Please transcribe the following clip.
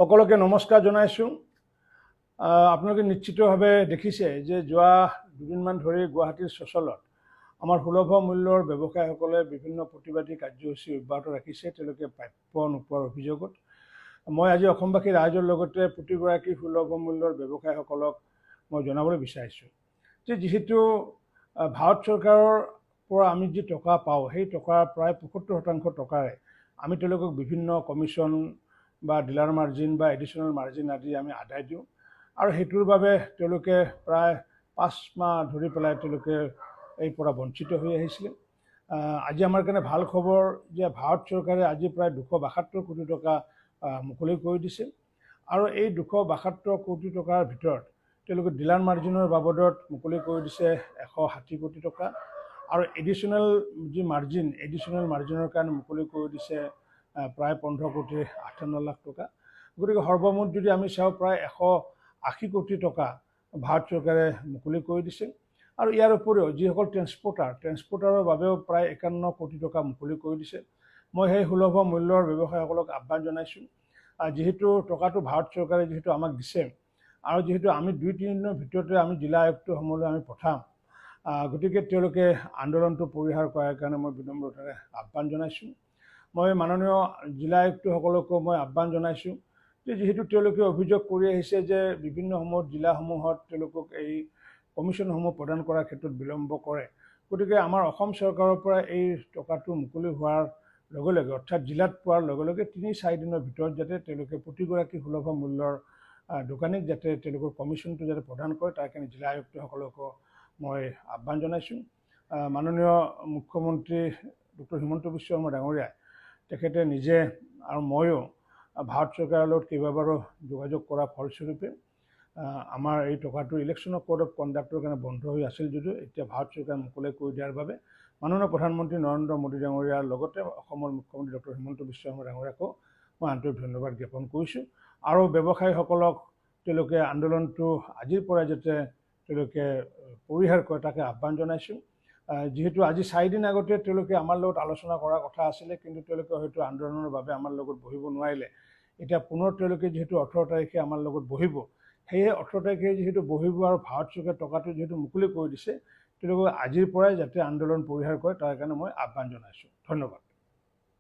সকলোকে নমস্কাৰ জনাইছোঁ। আপোনালোকে নিশ্চিতভাৱে দেখিছে যে যোৱা দুদিনমান ধৰি গুৱাহাটীৰ চচলত আমাৰ সুলভ মূল্যৰ ব্যৱসায়ীসকলে বিভিন্ন প্ৰতিবাদী কাৰ্যসূচী অব্যাহত ৰাখিছে তেওঁলোকে প্ৰাপ্য নোপোৱাৰ অভিযোগত। মই আজি অসমবাসী ৰাইজৰ লগতে প্ৰতিগৰাকী সুলভ মূল্যৰ ব্যৱসায়ীসকলক মই জনাবলৈ বিচাৰিছোঁ যে যিহেতু ভাৰত চৰকাৰৰ পৰা আমি যি টকা পাওঁ সেই টকাৰ প্ৰায় ৭৫% টকাৰে আমি তেওঁলোকক বিভিন্ন কমিশ্যন বা ডিলাৰ মাৰ্জিন বা এডিশ্যনেল মাৰ্জিন আদি আমি আদায় দিওঁ আৰু সেইটোৰ বাবে তেওঁলোকে প্ৰায় ৫ মাহ ধৰি পেলাই তেওঁলোকে এই পৰা বঞ্চিত হৈ আহিছিলে। আজি আমাৰ কাৰণে ভাল খবৰ যে ভাৰত চৰকাৰে আজি প্ৰায় ২৭২ কোটি টকা মুকলি কৰি দিছে আৰু এই ২৭২ কোটি টকাৰ ভিতৰত তেওঁলোকে ডিলাৰ মাৰ্জিনৰ বাবদত মুকলি কৰি দিছে ১৬০ কোটি টকা আৰু এডিশ্যনেল যি মাৰ্জিন এডিশ্যনেল মাৰ্জিনৰ কাৰণে মুকলি কৰি দিছে প্ৰায় ১৫ কোটি ৫৮ লাখ টকা। গতিকে সৰ্বমুঠ যদি আমি চাওঁ প্ৰায় ১৮০ কোটি টকা ভাৰত চৰকাৰে মুকলি কৰি দিছে আৰু ইয়াৰ উপৰিও যিসকল ট্ৰেন্সপৰ্টাৰৰ বাবেও প্ৰায় ৫১ কোটি টকা মুকলি কৰি দিছে। মই সেই সুলভ মূল্যৰ ব্যৱসায়ীসকলক আহ্বান জনাইছোঁ যিহেতু টকাটো ভাৰত চৰকাৰে যিহেতু আমাক দিছে আৰু যিহেতু আমি ২-৩ দিনৰ ভিতৰতে আমি জিলা আয়ুক্তসমূহলৈ আমি পঠাম, গতিকে তেওঁলোকে আন্দোলনটো পৰিহাৰ কৰাৰ কাৰণে মই বিনম্ৰতাৰে আহ্বান জনাইছোঁ। মই মাননীয় জিলা আয়ুক্তসকলকো মই আহ্বান জনাইছোঁ যে যিহেতু তেওঁলোকে অভিযোগ কৰি আহিছে যে বিভিন্ন সময়ত জিলাসমূহত তেওঁলোকক এই কমিশ্যনসমূহ প্ৰদান কৰাৰ ক্ষেত্ৰত বিলম্ব কৰে, গতিকে আমাৰ অসম চৰকাৰৰ পৰা এই টকাটো মুকলি হোৱাৰ লগে লগে অৰ্থাৎ জিলাত পোৱাৰ লগে লগে ৩-৪ দিনৰ ভিতৰত যাতে তেওঁলোকে প্ৰতিগৰাকী সুলভ মূল্যৰ দোকানীক যাতে তেওঁলোকৰ কমিশ্যনটো যাতে প্ৰদান কৰে তাৰ কাৰণে জিলা আয়ুক্তসকলকো মই আহ্বান জনাইছোঁ। মাননীয় মুখ্যমন্ত্ৰী ডক্টৰ হিমন্ত বিশ্ব শৰ্মা ডাঙৰীয়াই তেখেতে নিজে আৰু ময়ো ভাৰত চৰকাৰৰ লগত কেইবাবাৰো যোগাযোগ কৰাৰ ফলস্বৰূপে আমাৰ এই টকাটো ইলেকশ্যনৰ কোড অফ কণ্ডাক্টৰ কাৰণে বন্ধ হৈ আছিল যদিও এতিয়া ভাৰত চৰকাৰে মুকলি কৰি দিয়াৰ বাবে মাননীয় প্ৰধানমন্ত্ৰী নৰেন্দ্ৰ মোদী ডাঙৰীয়াৰ লগতে অসমৰ মুখ্যমন্ত্ৰী ডক্টৰ হিমন্ত বিশ্ব শৰ্মা ডাঙৰীয়াকো মই আন্তৰিক ধন্যবাদ জ্ঞাপন কৰিছোঁ আৰু ব্যৱসায়ীসকলক তেওঁলোকে আন্দোলনটো আজিৰ পৰাই যাতে তেওঁলোকে পৰিহাৰ কৰে তাকে আহ্বান জনাইছোঁ। যিহেতু আজি ৪ দিন আগতে তেওঁলোকে আমাৰ লগত আলোচনা কৰাৰ কথা আছিলে কিন্তু তেওঁলোকে হয়তো আন্দোলনৰ বাবে আমাৰ লগত বহিব নোৱাৰিলে। এতিয়া পুনৰ তেওঁলোকে যিহেতু ১৮ তাৰিখে আমাৰ লগত বহিব, সেয়ে ১৮ তাৰিখে যিহেতু বহিব আৰু ভাৰত চৰকাৰে টকাটো যিহেতু মুকলি কৰি দিছে তেওঁলোকে আজিৰ পৰাই যাতে আন্দোলন পৰিহাৰ কৰে তাৰ কাৰণে মই আহ্বান জনাইছোঁ। ধন্যবাদ।